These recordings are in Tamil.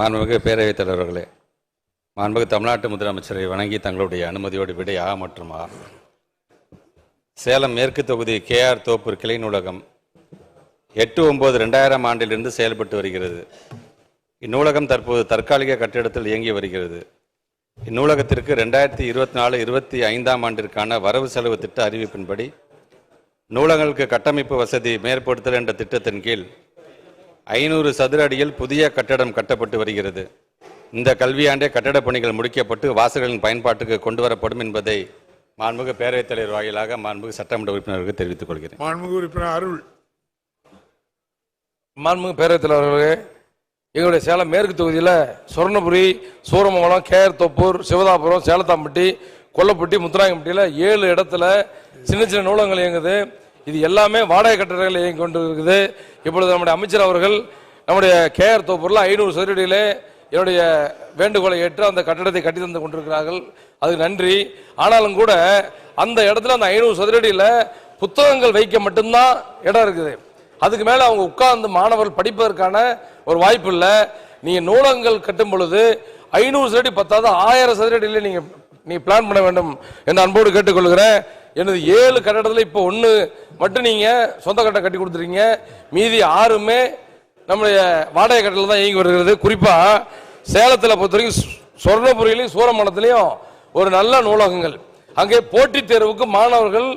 மாண்புமிகு பேரவைத் தலைவர்களே, மாண்புமிகு தமிழ்நாட்டு முதலமைச்சரை வணங்கி தங்களுடைய அனுமதியோடு விடை ஆ மற்றும் ஆ. சேலம் மேற்கு தொகுதி கேஆர் தோப்பூர் கிளை நூலகம் 8/9/2000 ஆண்டிலிருந்து செயல்பட்டு வருகிறது. இந்நூலகம் தற்போது தற்காலிக கட்டிடத்தில் இயங்கி வருகிறது. இந்நூலகத்திற்கு 2024-25 ஆண்டிற்கான வரவு செலவு திட்ட அறிவிப்பின்படி நூலகங்களுக்கு கட்டமைப்பு வசதி மேற்படுத்தல் என்ற திட்டத்தின் கீழ் 500 சதுர அடியில் புதிய கட்டடம் கட்டப்பட்டு வருகிறது. இந்த கல்வியாண்டே கட்டடப் பணிகள் முடிக்கப்பட்டு வாசகர்களின் பயன்பாட்டுக்கு கொண்டு வரப்படும் என்பதை மாண்புமிகு பேரவைத் தலைவர் வாயிலாக மாண்புமிகு சட்டமன்ற உறுப்பினர்களுக்கு தெரிவித்துக் கொள்கிறேன். மாண்புமிகு உறுப்பினர் அருள். மாண்புமிகு பேரவைத் தலைவர்களே, எங்களுடைய சேலம் மேற்கு தொகுதியில் சொர்ணபுரி, சூரமங்கலம், கேஆர் தோப்பூர், சிவதாபுரம், சேலத்தாம்பட்டி, கொல்லப்பட்டி, முத்துராயம்பட்டியில் 7 இடத்துல சின்ன சின்ன நூலகங்கள் இயங்குது. இது எல்லாமே வாடகை கட்டடங்கள் இயங்கி கொண்டு இருக்குது. இப்பொழுது நம்முடைய அமைச்சர் அவர்கள் நம்முடைய கேஆர் தோப்பூரில் 500 சதுரடியிலே என்னுடைய வேண்டுகோளை ஏற்று அந்த கட்டடத்தை கட்டி தந்து கொண்டிருக்கிறார்கள். அதுக்கு நன்றி. ஆனாலும் கூட அந்த இடத்துல அந்த 500 சதுரடியில் புத்தகங்கள் வைக்க மட்டும்தான் இடம் இருக்குது. அதுக்கு மேலே அவங்க உட்கார்ந்து மாணவர்கள் படிப்பதற்கான ஒரு வாய்ப்பு இல்லை. நீங்கள் நூலகங்கள் கட்டும் பொழுது 500 சதுரடி பத்தாவது 1000 சதுரடியில் நீங்கள் பிளான் பண்ண வேண்டும் என்று அன்போடு கேட்டுக்கொள்கிறேன். எனது 7 கட்டடத்தில் இப்போ 1 மட்டும் நீங்கள் சொந்த கட்டடம் கட்டி கொடுத்துருக்கீங்க. மீதி 6மே நம்முடைய வாடகை கட்டத்தில் தான் இயங்கி வருகிறது. குறிப்பாக சேலத்தில் பொறுத்த வரைக்கும் சொர்ணபுரியிலையும் சூரமங்கலத்திலையும் ஒரு நல்ல நூலகங்கள். அங்கே போட்டித் தேர்வுக்கு மாணவர்கள்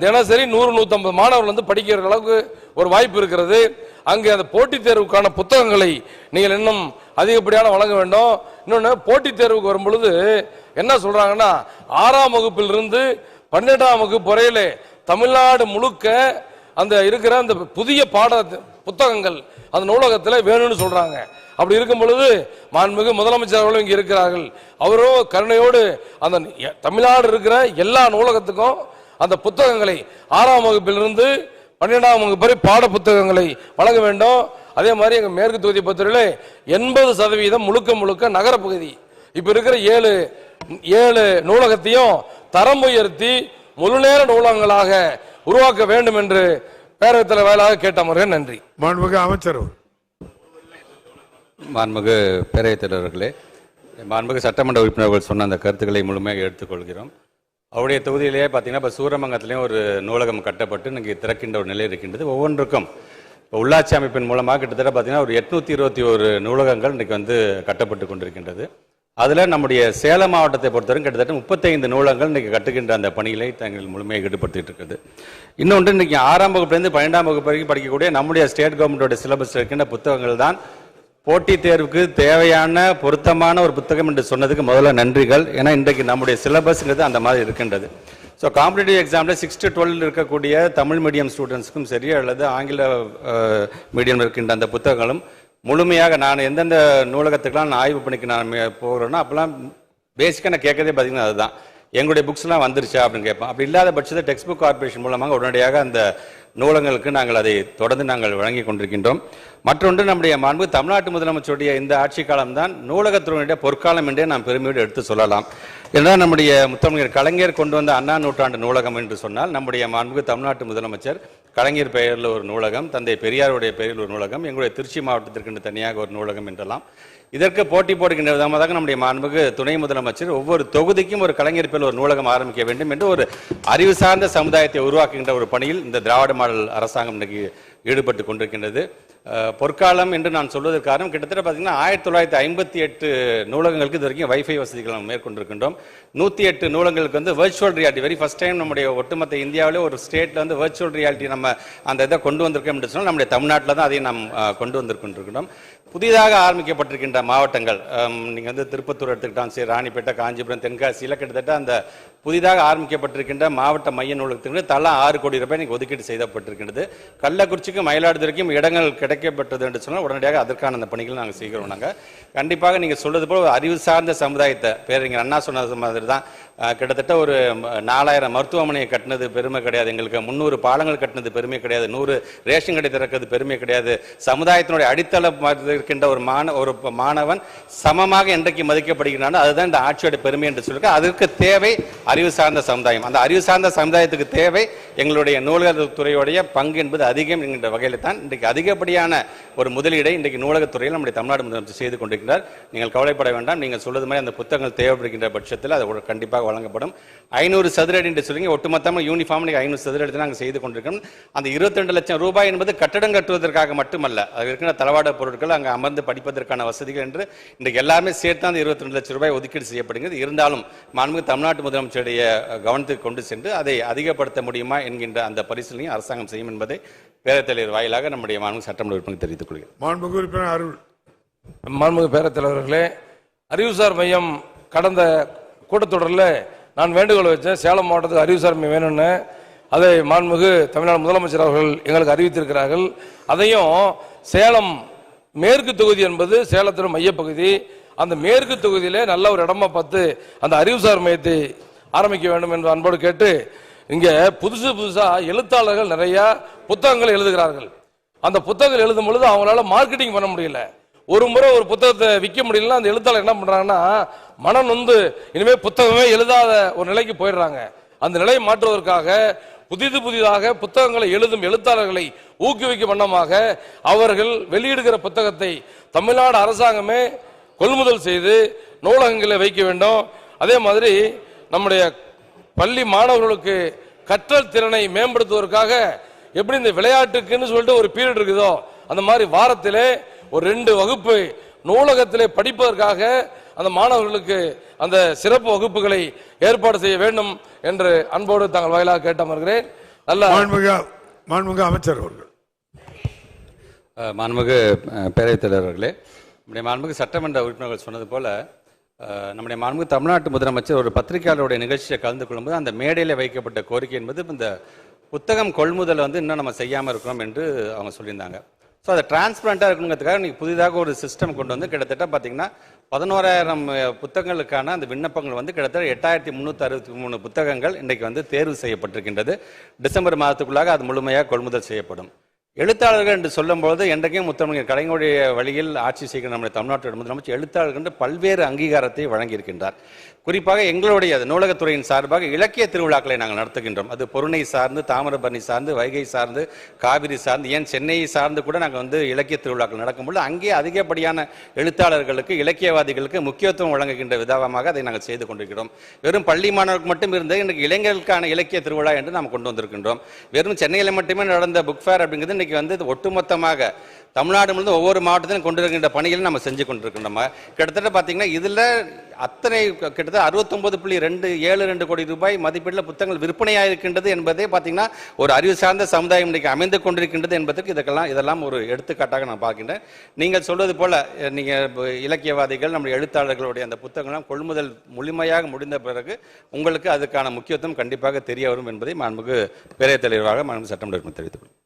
தினசரி 100-150 மாணவர்கள் வந்து படிக்கிற அளவுக்கு ஒரு வாய்ப்பு இருக்கிறது. அங்கே அந்த போட்டித் தேர்வுக்கான புத்தகங்களை நீங்கள் இன்னும் அதிகப்படியான வழங்க வேண்டும். இன்னொன்று, போட்டித் தேர்வுக்கு வரும் பொழுது என்ன சொல்றாங்கன்னா 6ஆம் வகுப்பிலிருந்து 12ஆம் வகுப்பு வரையிலே தமிழ்நாடு முழுக்க அந்த இருக்கிற அந்த புதிய பாட புத்தகங்கள் அந்த நூலகத்தில் வேணும்னு சொல்றாங்க. அப்படி இருக்கும் பொழுது மாண்புமிகு முதலமைச்சர் அவர்களும் இங்கே இருக்கிறார்கள். அவரும் கருணையோடு அந்த தமிழ்நாடு இருக்கிற எல்லா நூலகத்துக்கும் அந்த புத்தகங்களை 6ஆம் வகுப்பிலிருந்து 12ஆம் வகுப்பு வரை பாட புத்தகங்களை வழங்க வேண்டும். அதே மாதிரி எங்கள் மேற்கு தொகுதி பொறுத்தவரையிலே 80% முழுக்க நகரப்பகுதி. இப்போ இருக்கிற 7 நூலகத்தையும் தரம் உயர்த்தி முழுநேர நூலகங்களாக உருவாக்க வேண்டும் என்று பேரவைத் தலைவர் வாயிலாக கேட்டமர்கள். நன்றி. மாண்புமிகு அமைச்சர். மாண்புமிகு பேரவைத் தலைவர்களே, மாண்புமிகு சட்டமன்ற உறுப்பினர்கள் சொன்ன அந்த கருத்துக்களை முழுமையாக எடுத்துக்கொள்கிறோம். அவருடைய தொகுதியிலேயே பார்த்தீங்கன்னா இப்போ சூரமங்கலத்திலையும் ஒரு நூலகம் கட்டப்பட்டு இன்றைக்கி திறக்கின்ற ஒரு நிலை இருக்கின்றது. ஒவ்வொன்றுக்கும் இப்போ உள்ளாட்சி அமைப்பின் மூலமாக கிட்டத்தட்ட பார்த்தீங்கன்னா ஒரு 821 நூலகங்கள் இன்றைக்கி வந்து கட்டப்பட்டு கொண்டிருக்கின்றது. அதில் நம்முடைய சேலம் மாவட்டத்தை பொறுத்தவரைக்கும் கிட்டத்தட்ட 35 நூலகங்கள் இன்றைக்கி கட்டுகின்ற அந்த பணிகளை தங்கள் முழுமையாக ஈடுபடுத்திட்டு இருக்குது. இன்னொன்று, இன்றைக்கி 6ஆம் வகுப்புலேருந்து 12ஆம் வகுப்பு வரைக்கும் படிக்கக்கூடிய நம்முடைய ஸ்டேட் கவர்மெண்டோட சிலபஸ் இருக்கின்ற புத்தகங்கள் தான் போட்டித் தேர்வுக்கு தேவையான பொருத்தமான ஒரு புத்தகம் என்று சொன்னதுக்கு முதல்ல நன்றிகள். ஏன்னா இன்றைக்கு நம்முடைய சிலபஸ்ங்கிறது அந்த மாதிரி இருக்கின்றது. ஸோ காம்படிட்டிவ் எக்ஸாமில் 6 to 12 இருக்கக்கூடிய தமிழ் மீடியம் ஸ்டூடெண்ட்ஸ்க்கும் சரி அல்லது ஆங்கில மீடியம் இருக்கின்ற அந்த புத்தகங்களும் முழுமையாக நான் எந்தெந்த நூலகத்துக்கெலாம் நான் ஆய்வு பண்ணிக்க நான் போகிறேன்னா அப்போல்லாம் பேசிக்காக நான் கேட்கறதே பார்த்திங்கன்னா அதுதான், எங்களுடைய புக்ஸ்லாம் வந்துருச்சா அப்படின்னு கேட்போம். அப்படி இல்லாத பட்சத்தில் டெக்ஸ்ட் புக் கார்பரேஷன் மூலமாக உடனடியாக அந்த நூலகங்களுக்கு நாங்கள் அதை தொடர்ந்து நாங்கள் வழங்கி கொண்டிருக்கின்றோம். மற்றொன்று, நம்முடைய மாண்பு தமிழ்நாட்டு முதலமைச்சருடைய இந்த ஆட்சி காலம்தான் நூலகத்துறையினுடைய பொற்காலம் என்றே நாம் பெருமையோடு எடுத்து சொல்லலாம். ஏன்னா நம்முடைய முத்தமிழர் கலைஞர் கொண்டு வந்த அண்ணா நூற்றாண்டு நூலகம் என்று சொன்னால் நம்முடைய மாண்பு தமிழ்நாட்டு முதலமைச்சர் கலைஞர் பெயரில் ஒரு நூலகம், தந்தை பெரியாருடைய பெயரில் ஒரு நூலகம், எங்களுடைய திருச்சி மாவட்டத்திற்கு தனியாக ஒரு நூலகம் என்றெல்லாம் இதற்கு போட்டி போடுகின்ற விதமாக நம்முடைய மாண்புமிகு துணை முதலமைச்சர் ஒவ்வொரு தொகுதிக்கும் ஒரு கலைஞர் பேரில் ஒரு நூலகம் ஆரம்பிக்க வேண்டும் என்று ஒரு அறிவு சார்ந்த சமுதாயத்தை உருவாக்குகின்ற ஒரு பணியில் இந்த திராவிட மாடல் அரசாங்கம் இன்றைக்கு ஈடுபட்டு கொண்டிருக்கின்றது. பொற்காலம் என்று நான் சொல்வதற்கு காரணம், கிட்டத்தட்ட பார்த்தீங்கன்னா 1958 நூலகங்களுக்கு இது வரைக்கும் வைஃபை வசதிகள் நம்ம மேற்கொண்டிருக்கின்றோம். 108 நூலகங்களுக்கு வந்து virtual reality very first time நம்முடைய ஒட்டுமொத்த இந்தியாவிலே ஒரு ஸ்டேட்டில் வந்து வெர்ச்சுவல் ரியாலிட்டி நம்ம அந்த இதை கொண்டு வந்திருக்கோம் என்று சொன்னால் நம்முடைய தமிழ்நாட்டில் தான் அதை நாம் கொண்டு வந்திருக்கின்றோம். புதிதாக ஆரம்பிக்கப்பட்டிருக்கின்ற மாவட்டங்கள் நீங்கள் வந்து திருப்பத்தூர் எடுத்துக்கிட்டாலும் சரி, ராணிப்பேட்டை, காஞ்சிபுரம், தென்காசியில் கிட்டத்தட்ட அந்த புதிதாக ஆரம்பிக்கப்பட்டிருக்கின்ற மாவட்ட மைய நூலகத்திற்கு தலா 6 கோடி ரூபாய் நீங்கள் ஒதுக்கீடு செய்யப்பட்டிருக்கின்றது. கள்ளக்குறிச்சிக்கும் மயிலாடுதுறைக்கும் இடங்கள் கிடைக்கப்பட்டது என்று சொன்னால் உடனடியாக அதற்கான அந்த பணிகள் நாங்கள் செய்கிறோம். நாங்கள் கண்டிப்பாக நீங்கள் சொல்வது போல் ஒரு அறிவு சார்ந்த சமுதாயத்தை பேரறிஞர் அண்ணா சொன்னது மாதிரி தான் கிட்டத்தட்ட ஒரு 4000 மருத்துவமனையை கட்டினது பெருமை கிடையாது, எங்களுக்கு 300 பாலங்கள் கட்டினது பெருமை கிடையாது, 100 ரேஷன் கடை திறக்கிறது பெருமை கிடையாது, சமுதாயத்தினுடைய அடித்தள இருக்கின்ற ஒரு மாணவன் சமமாக என்றைக்கு மதிக்கப்படுகிறானோ அதுதான் இந்த ஆட்சியோட பெருமை என்று சொல்லியிருக்க. அதற்கு தேவை அறிவு சார்ந்த சமுதாயம். அந்த அறிவு சார்ந்த சமுதாயத்துக்கு தேவை எங்களுடைய நூலகத்துறையுடைய பங்கு என்பது அதிகம் என்கின்ற வகையில் தான் இன்றைக்கு அதிகப்படியான ஒரு முதலீடை இன்றைக்கு நூலகத்துறையில் நம்முடைய தமிழ்நாடு முதலமைச்சர் செய்து கொண்டிருக்கிறார். நீங்கள் கவலைப்பட வேண்டாம். நீங்கள் சொல்வது மாதிரி அந்த புத்தகங்கள் தேவைப்படுகின்ற பட்சத்தில் அது கண்டிப்பாக வழங்கப்படும். 500 சதுர அடி என்று சொல்லுங்க, ஒட்டுமொத்தமாக யூனிஃபார்ம் 500 சதுர அடி நாங்கள் செய்து கொண்டிருக்கோம். அந்த 22 லட்சம் ரூபாய் என்பது கட்டடம் கட்டுவதற்காக மட்டுமல்ல, அது இருக்கிற தளவாட பொருட்கள், அங்கே அமர்ந்து படிப்பதற்கான வசதிகள் என்று இன்றைக்கு எல்லாமே சேர்த்து அந்த 22 லட்சம் ரூபாய் ஒதுக்கீடு செய்யப்படுகிறது. இருந்தாலும் மாண்புமிகு தமிழ்நாட்டு முதலமைச்சருடைய கவனத்துக்கு கொண்டு சென்று அதை அதிகப்படுத்த முடியுமா என்கின்ற அந்த பரிசீலனையும் அரசாங்கம் செய்யும் என்பதை பேரவைத் தலைவர் வாயிலாக நம்முடைய மாண்புமிகு சட்டமன்ற உறுப்பினர் தெரிவித்துக் கொள்கிறேன். மாண்புமிகு உறுப்பினர் அருள். மாண்புமிகு பேரவைத் தலைவர்களே, அறிவுசார் மையம் கடந்த கூட்டத்தொடரில் நான் வேண்டுகோள் வச்சேன், சேலம் மாவட்டத்துக்கு அறிவுசார் மையம் வேணும்னு. அதை மாண்புமிகு தமிழ்நாடு முதலமைச்சர் அவர்கள் எங்களுக்கு அறிவித்திருக்கிறார்கள். அதையும் சேலம் மேற்கு தொகுதி என்பது சேலத்தின் மையப்பகுதி, அந்த மேற்கு தொகுதியிலே நல்ல ஒரு இடமா பார்த்து அந்த அறிவுசார் மையத்தை ஆரம்பிக்க வேண்டும் என்று அன்போடு கேட்டு, இங்க புதுசா எழுத்தாளர்கள் நிறைய புத்தகங்கள் எழுதுகிறார்கள். அந்த புத்தகங்கள் எழுதும் பொழுது அவங்களால மார்க்கெட்டிங் பண்ண முடியல. ஒரு முறை ஒரு புத்தகத்தை விற்க முடியலன்னா அந்த எழுத்தாளர் என்ன பண்றாங்கன்னா மனம் நொந்து இனிமே புத்தகமே எழுதாத ஒரு நிலைக்கு போயிடுறாங்க. அந்த நிலையை மாற்றுவதற்காக புதிதாக புத்தகங்களை எழுதும் எழுத்தாளர்களை ஊக்குவிக்கும் வண்ணமாக அவர்கள் வெளியிடுகிற புத்தகத்தை தமிழ்நாடு அரசாங்கமே கொள்முதல் செய்து நூலகங்களை வைக்க வேண்டும். அதே மாதிரி நம்முடைய பள்ளி மாணவர்களுக்கு கற்றல் திறனை மேம்படுத்துவதற்காக எப்படி இந்த விளையாட்டுக்குன்னு சொல்லிட்டு ஒரு பீரியட் இருக்குதோ அந்த மாதிரி வாரத்திலே ஒரு 2 வகுப்பு நூலகத்திலே படிப்பதற்காக அந்த மாணவர்களுக்கு அந்த சிறப்பு வகுப்புகளை ஏற்பாடு செய்ய வேண்டும் என்று அன்போடு தாங்கள் வாயிலாக கேட்டமர்கிறேன். நல்ல மாண்புமிகு அமைச்சர் அவர்கள். மாண்புமிகு பேரவைத் தலைவர்களே, நம்முடைய மாண்புமிகு சட்டமன்ற உறுப்பினர்கள் சொன்னது போல நம்முடைய மாண்புமிகு தமிழ்நாட்டு முதலமைச்சர் ஒரு பத்திரிகையாளருடைய நிகழ்ச்சியை கலந்து கொள்ளும்போது அந்த மேடையில் வைக்கப்பட்ட கோரிக்கை என்பது இந்த புத்தகம் கொள்முதல் இன்னும் நம்ம செய்யாமல் இருக்கிறோம் என்று அவங்க சொல்லியிருந்தாங்க. ஸோ அதை டிரான்ஸ்பரண்டாக இருக்கணுங்கிறதுக்காக நீங்கள் புதிதாக ஒரு சிஸ்டம் கொண்டு வந்து கிட்டத்தட்ட பார்த்தீங்கன்னா 11,000 புத்தகங்களுக்கான அந்த விண்ணப்பங்கள் கிட்டத்தட்ட 8,363 புத்தகங்கள் இன்றைக்கு தேர்வு செய்யப்பட்டிருக்கின்றது. டிசம்பர் மாதத்துக்குள்ளாக அது முழுமையாக கொள்முதல் செய்யப்படும். எழுத்தாளர்கள் என்று சொல்லும்போது என்றைக்கும் முத்தமிழர் கலைஞருடைய வழியில் ஆட்சி செய்கிற நம்முடைய தமிழ்நாட்டு முதலமைச்சர் எழுத்தாளர்கள் என்று பல்வேறு அங்கீகாரத்தை வழங்கியிருக்கின்றார். குறிப்பாக எங்களுடைய நூலகத்துறையின் சார்பாக இலக்கிய திருவிழாக்களை நாங்கள் நடத்துகின்றோம். அது பொருணை சார்ந்து, தாமிரபரணி சார்ந்து, வைகை சார்ந்து, காவிரி சார்ந்து, ஏன் சென்னையை சார்ந்து கூட நாங்கள் இலக்கிய திருவிழாக்கள் நடக்கும்போது அங்கே அதிகப்படியான எழுத்தாளர்களுக்கு, இலக்கியவாதிகளுக்கு முக்கியத்துவம் வழங்குகின்ற விதமாக அதை நாங்கள் செய்து கொண்டிருக்கிறோம். வெறும் பள்ளி மாணவர்களுக்கு மட்டும் இருந்தது இன்றைக்கு இளைஞர்களுக்கான இலக்கிய திருவிழா என்று நாம் கொண்டு வந்திருக்கின்றோம். வெறும் சென்னையில் மட்டுமே நடந்த புக் ஃபேர் அப்படிங்கிறது இன்னைக்கு ஒட்டுமொத்தமாக தமிழ்நாடு முழுவதும் ஒவ்வொரு மாவட்டத்திலும் கொண்டு வருகின்ற பணிகளை நம்ம செஞ்சு கொண்டிருக்கின்றோம். கிட்டத்தட்ட பார்த்தீங்கன்னா இதில் அத்தனை கிட்டத்தட்ட 69.272 கோடி ரூபாய் மதிப்பீட்டில் புத்தகங்கள் விற்பனையாக இருக்கின்றது என்பதே பார்த்தீங்கன்னா ஒரு அறிவு சார்ந்த சமுதாயம் இன்றைக்கு அமைந்து கொண்டிருக்கின்றது என்பதற்கு இதெல்லாம் ஒரு எடுத்துக்காட்டாக நான் பார்க்கின்றேன். நீங்கள் சொல்வது போல நீங்கள் இலக்கியவாதிகள், நம்முடைய எழுத்தாளர்களுடைய அந்த புத்தகங்கள்லாம் கொள்முதல் முழுமையாக முடிந்த பிறகு உங்களுக்கு அதுக்கான முக்கியத்துவம் கண்டிப்பாக தெரிய வரும் என்பதை மாண்புமிகு பேரவைத் தலைவராக மாண்புமிகு சட்டமன்ற உறுப்பினர் தெரிவித்துக் கொள்கிறேன்.